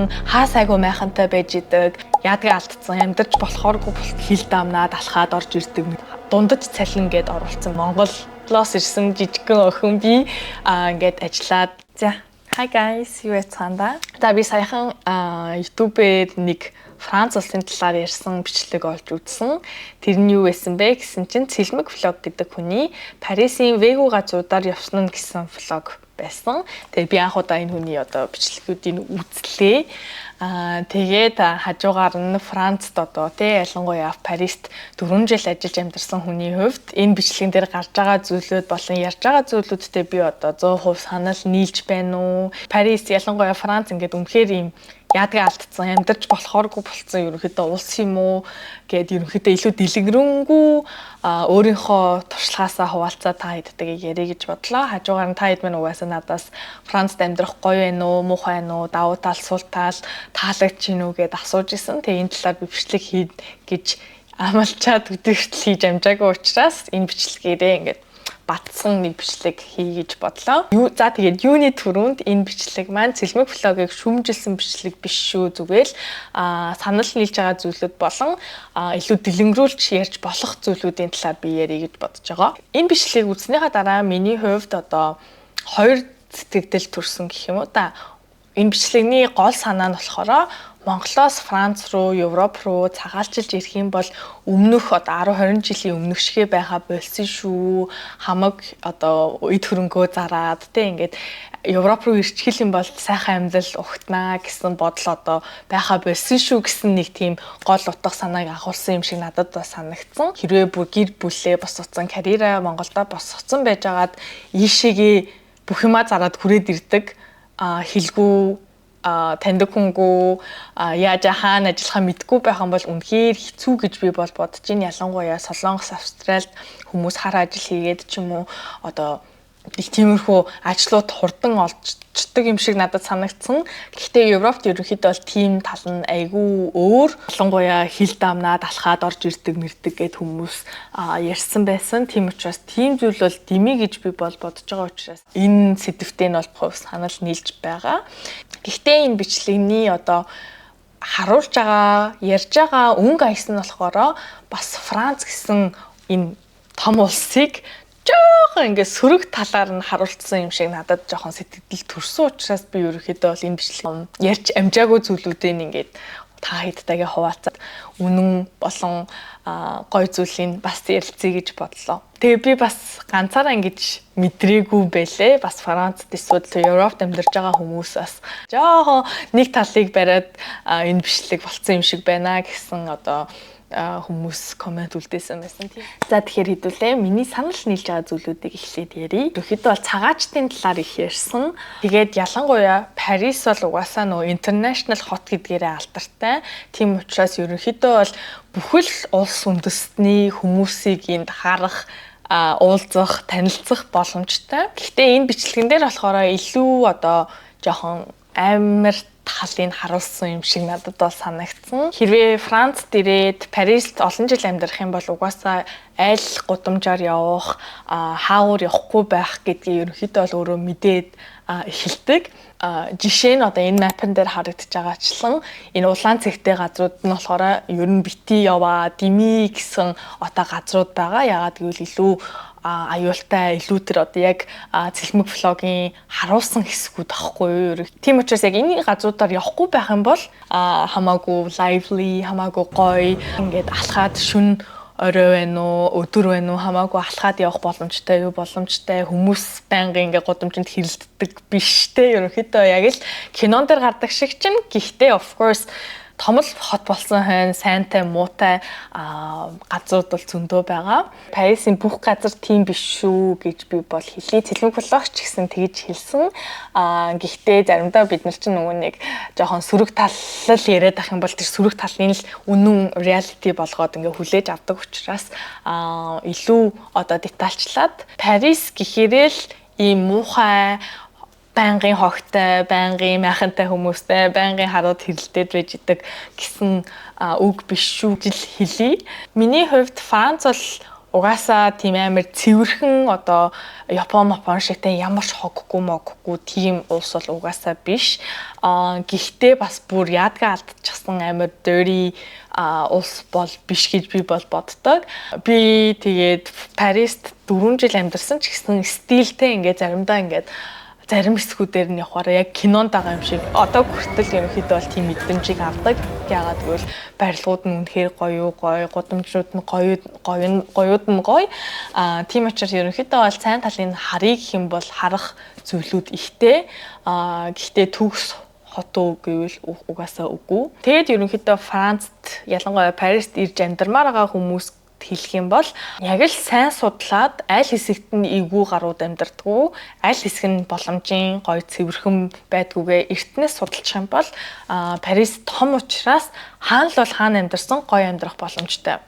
болон хаа сайгүй майхантай байж идэг. Яадгийн алдсан амьдарч болохооргүй хил дамнаад алхаад орж ирдэг. Дундаж цалин гээд оруулсан Монголоос ирсэн жижигхэн охин би ингээд ажиллаад. За hi guys, юу яцгаанда. За би саяхан YouTube-ээр нэг Франц улсын талаар ярьсан бичлэг олж үзсэн. Тэр нь юу байсан бэ гэсэн чинь Цэлмэг влог гэдэг хүний Парисын Вэгүү газруудаар явсан гэсэн влог байсан. Тэгээ би анх удаа энэ хүний бичлэгүүдийг үзлээ. Тэгээд хажуугаар нь Францд ялангуяа Парист 4 жил ажиллаж амьдарсан хүний хувьд энэ бичлэгэн дээр гарч байгаа зүйлүүд болон ярьж байгаа зүйлүүдтэй би 100% санал нийлж байна уу? Парис ялангуяа Франц ингээд үнэхээр ийм яадгийн алдсан амьдарч болохооргүй болцсон ерөнхийдөө улс юм уу гэд ерөнхийдөө илүү дэлгэрэнгүй өөрийнхөө туршлагаасаа хуваалцаа та хэдтэйг ярих гэж бодлоо. Хажуугаар нь та хэд минь угаасаа надаас Францд амьдрах гоё вэ нөө муухай нөө давуу тал сул тал таалагч гин үү гэд асууж исэн. Тэгээ энэ талаар би бичлэг хий гэж амлчаад өдөртөл хийж амжаагүй учраас энэ бичлэгээрээ ингээд батсан нэг бичлэг хий гэж бодлоо. За тэгээд юуны түрүүнд энэ бичлэг маань Цэлмэг влогийг шүүмжилсэн бичлэг биш шүү, зүгээр л санал нийлж байгаа зүйлүүд болон илүү дэлгэрүүлж ярьж болох зүйлүүдийн талаар би ярих гэж бодож байгаа. Энэ бичлэгийг үзснийхаа дараа миний хувьд хоёр сэтгэгдэл төрсөн гэх юм уу та. Энэ бичлэгний гол санаа нь болохоор Монголоос Франц руу, Европ руу цагаалчилж ирэх юм бол өмнөх 10-20 жилийн өмнөх шигэ байха болсон шүү. Хамаг эд хөрөнгөө зараад ингээд Европ руу ирчихэл юм бол сайхан амьдрал ухтнаа гэсэн бодол байха болсон шүү гэсэн нэг тийм гол утга санааг агуулсан юм шиг надад санагдсан. Хэрвээ бүр гэр бүлээ босгоцсон, карьераа Монголдо босгоцсон байжгаад ийшээгээ бүх юмаа зараад хүрээд ирдэг хэлгүй таньдаг хүнгүй яаж хаана ажиллахаа мэдгүй байх юм бол үнэхээр хэцүү гэж би бодож байна. Ялангуяа Солонгос, Австральд хүмүүс хар ажил хийгээд ч юм уу их тиймэрхүү ажлууд хурдан олждаг юм шиг надад санагдсан. Гэхдээ Европт ерөнхийдөө бол тийм тал нь айгүй өөр. Ялангуяа хил дамнаад алхаад орж ирдэг мэрдэг гэд хүмүүс ярьсан байсан. Тийм учраас тийм зүйл бол дими гэж би бодож байгаа учраас энэ сэдвтээ нь бол санал нийлж байгаа. Гэхдээ энэ бичлэгний харуулж байгаа, ярьж байгаа өнгө аяс нь болохоор бас Франц гэсэн энэ том улсыг жоохон ингээд сөрөг талаар нь харуулсан юм шиг надад жоохон сэтгэл төрсөн учраас би ерөөхдөө бол энэ бичлэг ярьж амжаагүй зүйлүүдээ ингээд та хэдтэйгээ хуваалцаад үнэн болон гой зүйлийг бас ярилцъя гэж бодлоо. Тэгээ би бас ганцаараа ингэж мэдрээгүй байлээ. Бас Францд эсвэл Европт амьдарч байгаа хүмүүс бас жоохон нэг талыг бариад энэ бичлэг болцсон юм шиг байна гэсэн хүмүүс комент үлдээсэн байсан тийм. За тэгэхээр хэдүүлээ миний санал нийлж байгаа зүйлүүдийг эхлээд ярий. Ерөнхийдөө бол цагаачтын талаар их ярьсан. Тэгээд ялангуяа Парис бол угаасаа international hot гэдгээрээ алдартай. Тийм учраас ерөнхийдөө бол бүхэл улс үндэстний хүмүүсийг энд харах уулзах, танилцах боломжтой. Гэхдээ энэ бичлэгэн дээр болохоор илүү жоохон амар талыг харуулсан юм шиг надад бол санагдсан. Хэрвээ Францд ирээд Парист олон жил амьдрах юм бол угаасаа аль гудамжаар явах, хаагуур явахгүй байх гэдгийг ерөнхийдөө бол өөрөө мэдээд эхэлдэг. Жишээ нь энэ мапн дээр харагдаж байгаачлан энэ улаан цэгтэй газрууд нь болохоор ер нь бити яваа, дими гэсэн газрууд байгаа. Яагаад гэвэл илүү аюултай илүү тэр яг Цэлмэг влогийн харуулсан хэсгүүд ахгүй юу. Тийм учраас яг энэ газруудаар явахгүй байх юм бол хамаагүй lively, хамаагүй гоё ингээд алхаад шүн орой байна уу, өдөр байна уу хамаагүй алхаад явах боломжтой хүмүүс байнгын ингээд гудамжинд хэрэлддэг биш те. Ерөнхийдөө яг л кинон дээр гардаг шиг чинь гэхдээ of course том л хот болсон хойно сайнтай муутай газрууд бол зөндөө байгаа. Парисын бүх газар тийм биш шүү гэж би бол хэлий. Цэлмэг влогч гэсэн тэгж хэлсэн. Гэхдээ заримдаа бид нар чинь нөгөө нэг жоохон сөрөг тал яриад ах юм бол тэр сөрөг талын л үнэн reality болгоод ингээ хүлээж авдаг учраас илүү детальчлаад Парис гэхээрээ л ийм муухай байнгын хогтой, байнгын майхантай хүмүүстэй, байнгын харууд хэрэлдээд байж идэг гэсэн үг биш шүү гэж хэлий. Миний хувьд Франц бол угаасаа тийм амар цэвэрхэн одоо Япон шигтэй ямар ч хоггүй тийм улс бол угаасаа биш. Гэхдээ бас бүр яадгаа алдчихсан амар dirty улс бол биш гэж би бол боддог. Би тэгээд Парист 4 жил амьдарсан ч гэсэн стилтэй ингээд заримдаа ингээд зарим хэсгүүдээр нь явахаар яг кинонд байгаа юм шиг одоо хүртэл ерөнхийдөө бол тийм мэдрэмжийг авдаг. Яагаад гэвэл барилгууд нь үнэхээр гоё, гудамжууд нь гоёуд нь гоё. Тийм учраас ерөнхийдөө бол сайн талын харъя гэх юм бол харах зүйлүүд ихтэй. Гэхдээ төгс хот уу гэвэл угаасаа үгүй. Тэгэд ерөнхийдөө Францд ялангуяа Парист ирж амьдармаар байгаа хүмүүс хэлэх юм бол яг л сайн судлаад аль хэсэгт нь эвгүй гарууд амьдардгүү, аль хэсэг нь боломжийн гоё цэвэрхэн байдгүйгээ эртнээс судалчих юм бол Парис том учраас хаана л бол хаана амьдарсан гоё амьдрах боломжтой.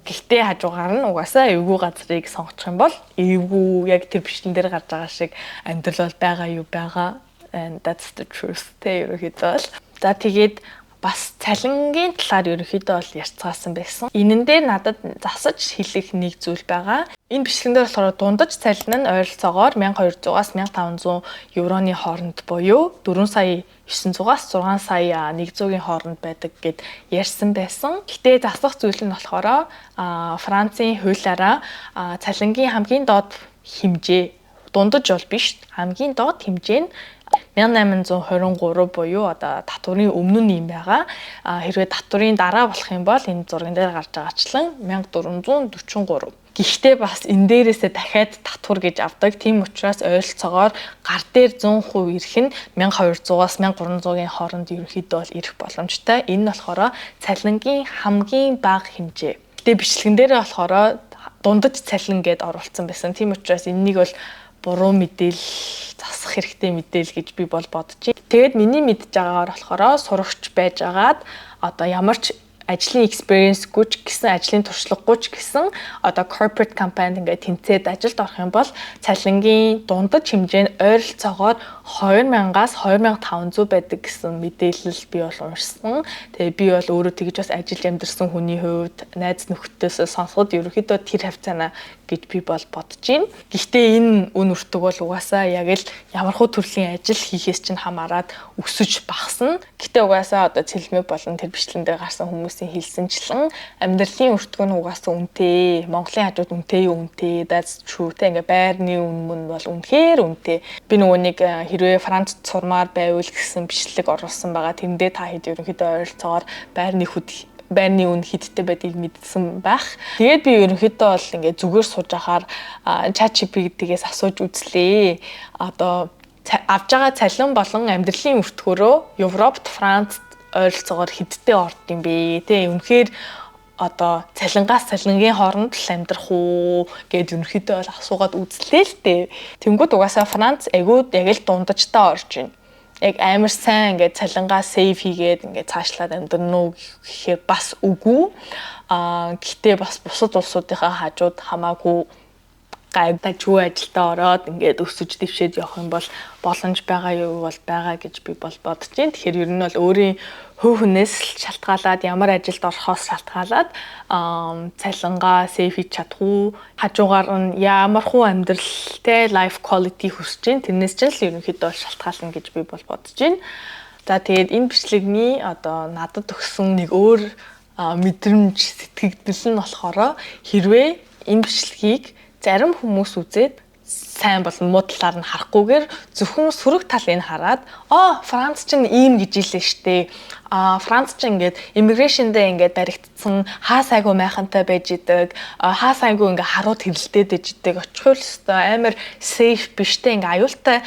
Гэхдээ хажуугаар нь угаасаа эвгүй газрыг сонгочих юм бол эвгүй яг тэр бичлэн дээр гарч байгаа шиг амьдрал бол байгаа юу байгаа. And that's the truth. Ерөнхийдөө бол. За тэгээд бас цалингийн талаар ерөнхийдөө бол ярьцгаасан байсан. Энэн дээр надад засаж хэлэх нэг зүйл байгаа. Энэ бичлэгэн дээр болохоор дундаж цалин нь ойролцоогоор 1200-аас 1500 евроны хооронд буюу 4 сая 900-аас 6 сая 100-ийн хооронд байдаг гэд ярьсан байсан. Гэхдээ засах зүйл нь болохоор Францын хуулиараа цалингийн хамгийн доод хэмжээ дундаж бол биш, хамгийн доод хэмжээ нь 1823 буюу одоо татварын өмнө нь юм байгаа. Хэрвээ татварын дараа болох юм бол энэ зурган дээр гарч байгаачлан 1443. Гэхдээ бас энэ дээрээсээ дахиад татвар гэж авдаг. Тийм учраас ойролцоогоор гар дээр 100% ирэх нь 1200-аас 1300-ийн хооронд ерөнхийдөө бол ирэх боломжтой. Энэ нь болохоор цалингийн хамгийн бага хэмжээ. Гэтэ бичлэгэн дээрээ болохоор дундаж цалин гэд оруулсан байсан. Тийм учраас энэнийг бол буруу мэдээлэл засах хэрэгтэй мэдээлэл гэж би бол бодож байна. Тэгээд миний мэдж байгаагаар болохоор сурагч байжгаад одоо ямар ч ажлын experience-гүй ч гэсэн ажлын туршлагагүй ч гэсэн одоо corporate company ингээд тэнцээд ажилд орох юм бол цалингийн дундаж хэмжээ нь ойролцоогоор 2000-аас 2500 байдаг гэсэн мэдээлэл би бол уншсан. Тэгээ би бол өөрөө тэгж бас ажиллаж амьдарсан хүний хувьд найз нөхдөдөөс сонсоход ерөөхдөө тэр хавцаана гэж би бол бодож байна. Гэхдээ энэ үн өртөг бол угаасаа яг л ямархуу төрлийн ажил хийхээс чинь хамаарат өсөж багасна. Гэтэ угаасаа одоо цэлмэг болон тэр бичлэн дээр гарсан хүмүүсийн хэлсэнчлэн амьдралын өртгөө нь угаасаа үнэтэй. Монголын хажууд үнэтэй юу үнэтэй. That's true. Тэ ингээ байрны үн мөн бол үнэхээр үнэтэй. Би нөгөө нэг хэрвээ Францд сурмаар байвал гэсэн бичлэг оруулсан байгаа. Тэндээ та хэд ерөнхийдөө ойролцоогоор байрны үн хидтэй байдгийг мэдсэн байх. Тэгээд би ерөнхийдөө бол ингээд зүгээр сууж ахаар ChatGPT-гээс асууж үзлээ. Одоо авж байгаа цалин болон амьдралын өртгөөрөө Европт, Францд ойролцоогоор хидтэй орд юм бэ? Тэ үнэхээр одоо цалингаас цалингийн хооронд л амьдрах уу гэд ерөнхийдөө бол асуугаад үзлээ л дээ. Тэнгүүд угаасаа Франц агууд яг л дундажтаа орж байна. Яг амар сайн ингээд цалингаа сейв хийгээд ингээд цаашлаад амьдрнаа гэхээр бас үгүй. Гэхдээ бас бусад улсуудынхаа хажууд хамаагүй гайдажгүй ажилдаа ороод ингээд өсөж дэвшээд явах юм бол боломж байгаа юу бол байгаа гэж би бол бодож байна. Тэгэхээр ер нь бол өөрийн хувь хүнээс шалтгаалаад ямар ажилд орохоос шалтгаалаад цалингаа сейв хийж чадах уу, хажуугаар нь ямархуу амьдралтай life quality хүсэж байна. Тэрнээс ч л ерөнхийдөө шалтгаална гэж би бол бодож байна. За тэгээд энэ бичлэгний одоо надад өгсөн нэг өөр мэдрэмж сэтгэгдэл нь болохоор хэрвээ энэ бичлэгийг зарим хүмүүс үзээд сайн болон муу талаар нь харахгүйгээр зөвхөн сөрөг талыг хараад Франц ч ийм гэж илээ штэ. Франц ч ингээд иммиграшндээ ингээд баригдсан хаа сайгүй майхантай байж идэг, хаа сайгүй ингээд харууд хэрэлдээд байж идэг. Очихгүй л өстой амар сейф биштэй ингээд аюултай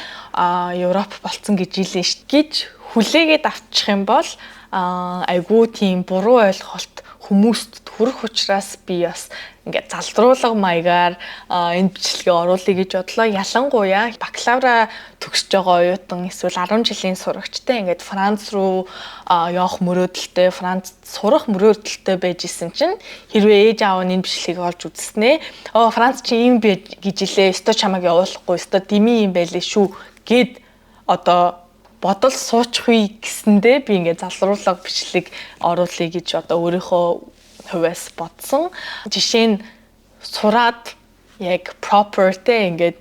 Европ болцсон гэж илээ штэ гэж хүлээгээд авчих юм бол айгүй тийм буруу ойлголт хүмүүст төрөх учраас би бас ингээд залдруулга маягаар энэ бичлэгээ оруулъя гэж бодлоо. Ялангуяа бакалавра төгсөж байгаа оюутан эсвэл 10 жилийн сурагчтай ингээд Франц руу явах мөрөөдөлтэй, Францд сурах мөрөөдөлтэй байж исэн чинь хэрвээ ээж аав нь энэ бичлэгийг олж үзснээ Франц чи ийм бэ гэж илээ, өстой чамайг явуулахгүй, өстой дими юм байлээ шүү гэд одоо бодол суучихгүй гэсэндээ би ингээд залруулга бичлэг оруулъя гэж одоо өөрийнхөө хувьас бодсон. Жишээ нь сураад яг proper те ингээд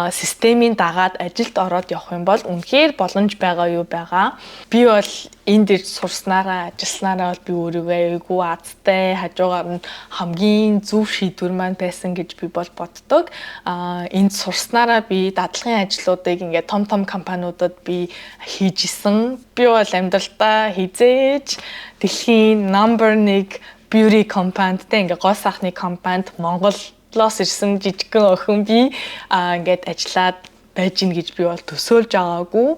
системийн дагаад ажилд ороод явах юм бол үнэхээр боломж байгаа юу байгаа. Би бол энд ирж сурснараа, ажилласнараа бол би өөрийгөө айгүй азтай, хажуугаар нь хамгийн зөв шийдвэр маань байсан гэж би бол боддог. Энд сурснараа би дадлагын ажлуудыг ингээд том компаниудад би хийж исэн. Би бол амьдралдаа хизээж дэлхийн number 1 beauty компанид те ингээд гоо сайхны компанид Монголоос ирсэн жижигхэн охин би ингээд ажиллаад байж гин гэж би бол төсөөлж байгаагүй.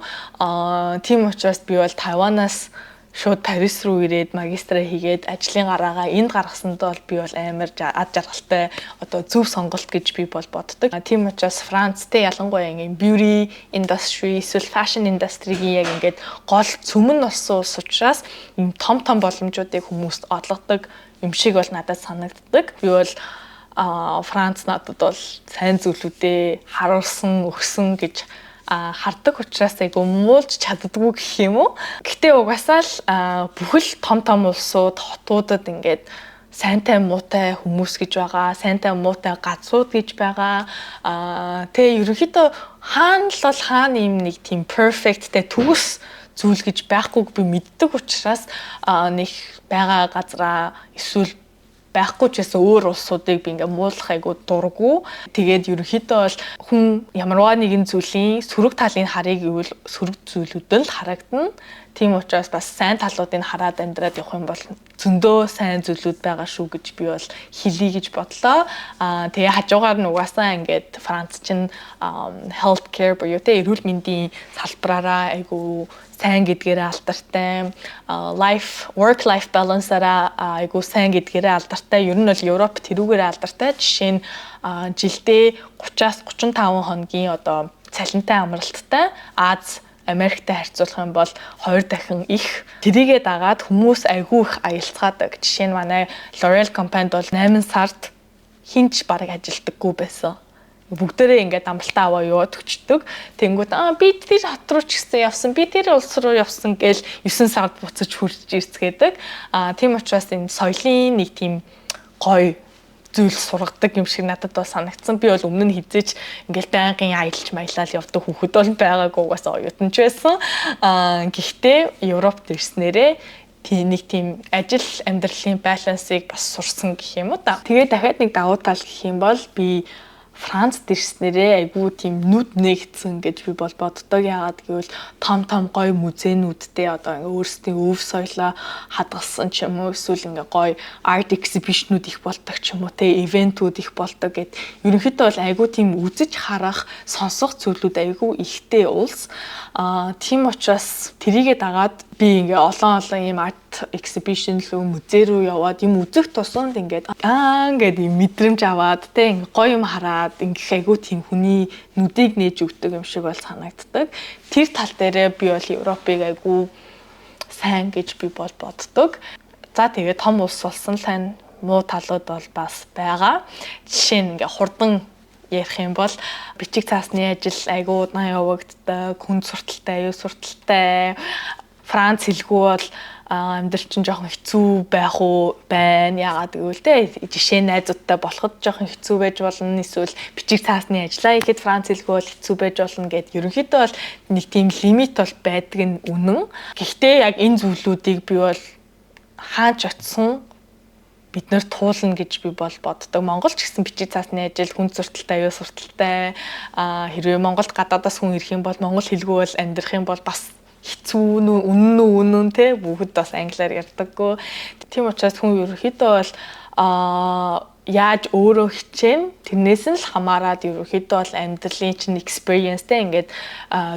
Тийм учраас би бол Тайванаас шууд Парис руу ирээд магистраа хийгээд ажлын гараагаа энд гаргасанд бол би бол амар ад жаргалтай одоо зөв сонголт гэж би бол боддог. Тийм учраас Францтэй ялангуяа ингээд beauty industry, эсвэл fashion industry-гийн яг ингээд гол цөмөн болсон улс учраас ийм том боломжуудыг хүмүүст олгодог юм шиг бол надад санагддаг. Би бол Франц надад бол сайн зүйлүүдээ харуулсан, өгсөн гэж хардаг учраас айгу муулж чаддаггүй гэх юм уу. Гэтэ угаасаа л бүхэл том улсууд, хотуудад ингээд сайнтай муутай хүмүүс гэж байгаа, сайнтай муутай газрууд гэж байгаа. Тэгээ ерөнхийдөө хаана л бол хаана юм нэг тийм perfect-тэй төгс зүйл гэж байхгүйг би мэддэг учраас нэг байгаа газраа эсвэл байхгүй ч гэсэн өөр улсуудыг би ингээ муулах айгу дурггүй. Тэгээд ерөнхийдөө бол хүн ямарваа нэгэн зүйлийн сөрөг талыг харъя гэвэл сөрөг зүйлүүд л харагдана. Тийм учраас бас сайн талуудыг хараад амьдраад явах юм бол зөндөө сайн зүйлүүд байгаа шүү гэж би бол хэлье гэж бодлоо. Тэгээ хажуугаар нь угаасаа ингээд Франц чинь health care буюу тэ эрүүл мэндийн салбараараа айгу сайн гэдгээрээ алдартай, work life balance-араа айгу сайн гэдгээрээ алдартай. Ер нь бол Европ тэрүүгээрээ алдартай. Жишээ нь жилдээ 30-аас 35 хоногийн одоо цалинтай амралттай. Аз Америктэй харьцуулах юм бол 2 дахин их. Тэрийгээ дагаад хүмүүс айгүй их аялцгаадаг. Жишээ нь манай L'Oreal компанид бол 8 сард хинч бараг ажилдаггүй байсан. Бүгдээрээ ингээд амралтаа аваа яваад өчтдөг. Тэнгүүд би тэр хот руу ч гэсэн явсан, би тэр улс руу явсан гээл 9 сард буцаж хурж ирцгээдэг. Тийм учраас энэ соёлын нэг тийм гоё зүйл сургадаг юм шиг надад бол санагдсан. Би бол өмнө нь хизээч ингээл байнгын аялж маялал явдаг хүүхэд бол байгаагүй угаасаа оюутан ч байсан. Гэхдээ Европт ирснээрээ нэг тийм ажил амьдралын балансыг бас сурсан гэх юм уу та. Тэгээ дахиад нэг давуу тал гэх юм бол би Францд ирснээрээ айгүй тийм нүд нэгдсэн гэж би бол боддог. Яагаад гэвэл том гоё музейнүүдтэй одоо өөрсдийн өв соёлоо хадгалсан ч юм уу, эсвэл ингээ гоё art exhibition-ууд их болдог ч юм уу, тэ ивентүүд их болдог гэд. Ерөнхийдөө бол айгүй тийм үзэж харах, сонсох зүйлүүд айгүй ихтэй улс. Тийм учраас тэрийгээ дагаад би ингээ олон ийм арт exhibition руу музей руу яваад юм үзэх тусанд ингээд ингээд юм мэдрэмж аваад тэ ингээ гоё юм хараад ингээ айгүй тийм хүний нүдийг нээж өгдөг юм шиг бол санагддаг. Тэр тал дээрээ би бол Европыг айгүй сайн гэж би бол боддог. За тэгээ том улс болсон сайн муу талууд бол бас байгаа. Жишээ нь ингээ хурдан ярих юм бол бичиг цаасны ажил айгүй удаан явагддаг, хүн сурталтай, аюу сурталтай. Франц хэлгүй бол амьдрал чинь жоохон хэцүү байх уу байна. Яагаад гэвэл те жишээ найзуудтай болоход жоохон хэцүү байж болно. Эсвэл бичиг цаасны ажиллаа хийхэд Франц хэлгүй бол хэцүү байж болно гэд. Ерөнхийдөө бол нэг тийм лимит бол байдаг нь үнэн. Гэхдээ яг энэ зүйлүүдийг би бол хаач очсон бид нэр туулна гэж би бол боддог. Монгол ч гэсэн бичиг цаасны ажил хүн сурталтай, аюу сурталтай. Хэрвээ Монголд гадаадаас хүн ирэх юм бол монгол хэлгүй бол амьдрах юм бол бас хэцүү үнэн те бүгд бас англиар ярьдаггүй. Тийм учраас хүн ерөнхийдөө бол яаж өөрөө хичээн тэрнээс нь л хамаарад ерөнхийдөө бол амьдралын чинь experience те ингээд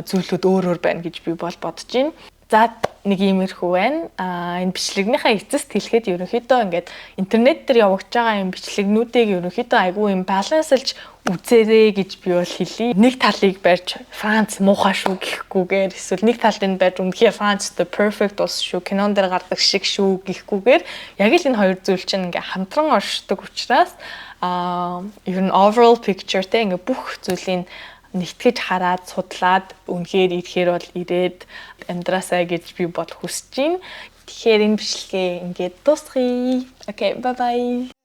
зүйлүүд өөр байна гэж би бол бодож байна. За нэг иймэрхүү байна. Энэ бичлэгнийхаа эцэст хэлэхэд ерөнхийдөө ингээд интернет дээр явагдаж байгаа юм бичлэгнүүдийг ерөнхийдөө айгүй юм балансалж үзээрэй гэж би бол хэлье. Нэг талыг барьж Франц муухай шүү гэхгүйгээр эсвэл нэг талыг барьж үнэхээр Франц the perfect улс шүү, кинон дээр гардаг шиг шүү гэхгүйгээр яг л энэ хоёр зүйл чинь ингээд хамтран оршдог учраас ер нь overall picture те ингээд бүх зүйлийн нэгтгэж хараад судлаад үнэхээр ирэхээр бол ирээд амьдраасаа гэж би бод хүсэж байна. Тэгэхээр энэ бичлэгээ ингээд дуусгая. Окей, bye bye.